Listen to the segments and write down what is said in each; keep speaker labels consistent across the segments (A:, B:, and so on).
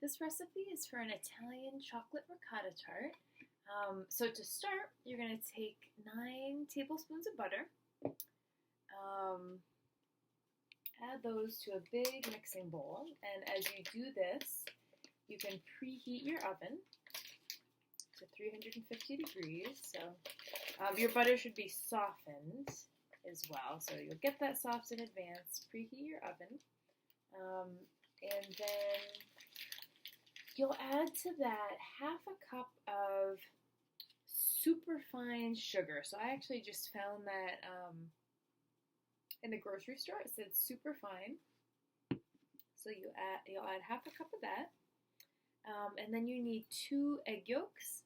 A: This recipe is for an Italian chocolate ricotta tart. So to start, you're going to take 9 tablespoons of butter, um, add those to a big mixing bowl, and as you do this, you can preheat your oven to 350 degrees. So your butter should be softened as well, so you'll get that soft in advance. Preheat your oven, and then you'll add to that half a cup of superfine sugar. So I actually just found that in the grocery store. It said superfine. So you'll add half a cup of that, and then you need 2 egg yolks.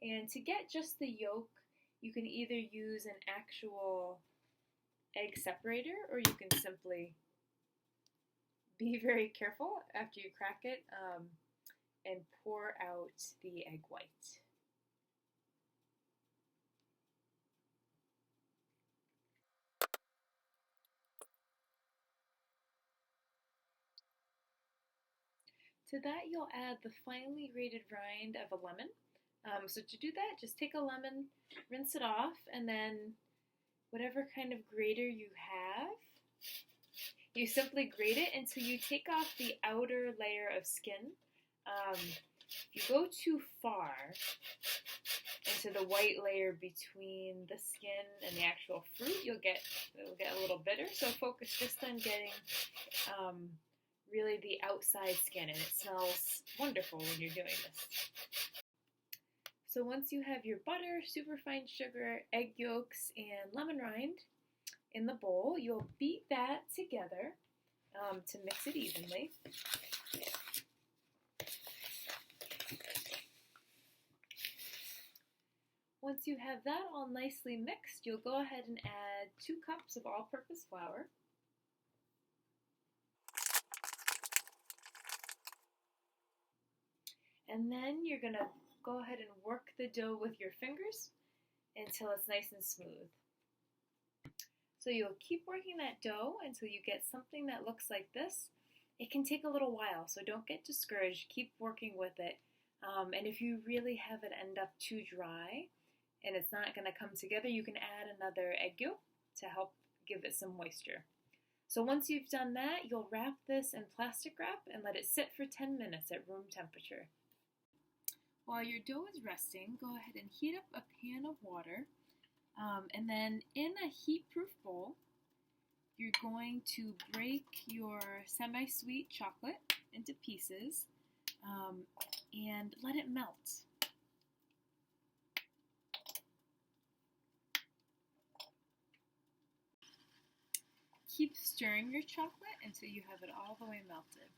A: And to get just the yolk, you can either use an actual egg separator, or you can simply be very careful after you crack it and pour out the egg white. To that, you'll add the finely grated rind of a lemon. So to do that, just take a lemon, rinse it off, and then whatever kind of grater you have, you simply grate it until you take off the outer layer of skin. If you go too far into the white layer between the skin and the actual fruit, it'll get a little bitter. So focus just on getting really the outside skin, and it smells wonderful when you're doing this. So once you have your butter, superfine sugar, egg yolks, and lemon rind in the bowl, you'll beat that together to mix it evenly. Once you have that all nicely mixed, you'll go ahead and add 2 cups of all-purpose flour. And then you're going to go ahead and work the dough with your fingers until it's nice and smooth. So you'll keep working that dough until you get something that looks like this. It can take a little while, so don't get discouraged. Keep working with it. And if you really have it end up too dry and it's not going to come together, you can add another egg yolk to help give it some moisture. So once you've done that, you'll wrap this in plastic wrap and let it sit for 10 minutes at room temperature. While your dough is resting, go ahead and heat up a pan of water, and then in a heat-proof bowl, you're going to break your semi-sweet chocolate into pieces and let it melt. Keep stirring your chocolate until you have it all the way melted.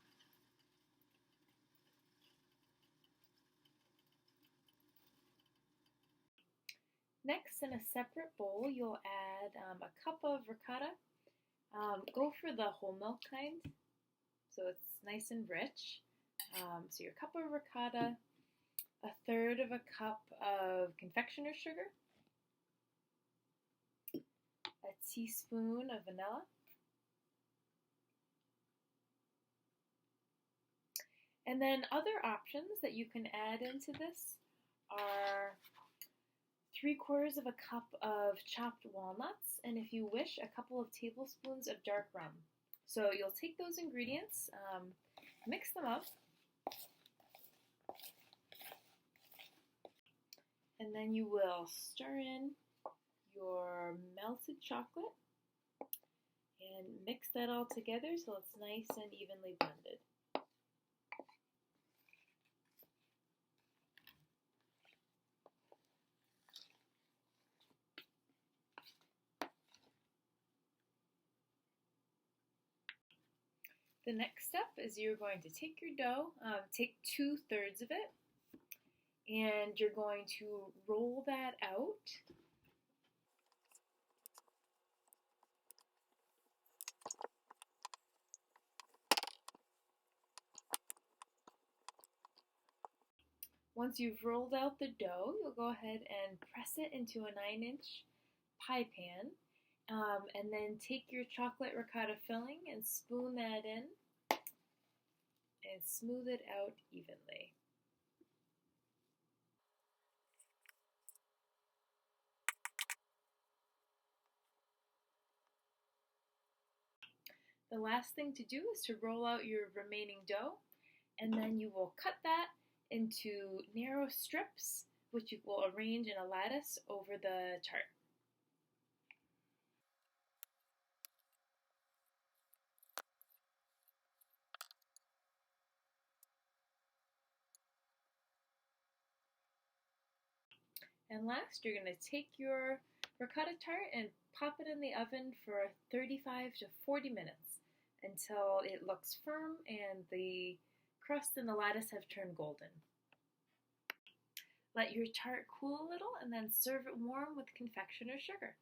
A: Next, in a separate bowl, you'll add a cup of ricotta. Go for the whole milk kind, so it's nice and rich. So your cup of ricotta, 1/3 of a cup of confectioner's sugar, a teaspoon of vanilla, and then other options that you can add into this are 3/4 of a cup of chopped walnuts, and if you wish, a couple of tablespoons of dark rum. So you'll take those ingredients, mix them up, and then you will stir in your melted chocolate and mix that all together so it's nice and evenly blended. The next step is you're going to take your dough, take 2/3 of it, and you're going to roll that out. Once you've rolled out the dough, you'll go ahead and press it into a 9-inch pie pan, and then take your chocolate ricotta filling and spoon that in, and smooth it out evenly. The last thing to do is to roll out your remaining dough, and then you will cut that into narrow strips, which you will arrange in a lattice over the tart. And last, you're going to take your ricotta tart and pop it in the oven for 35 to 40 minutes until it looks firm and the crust and the lattice have turned golden. Let your tart cool a little and then serve it warm with confectioner sugar.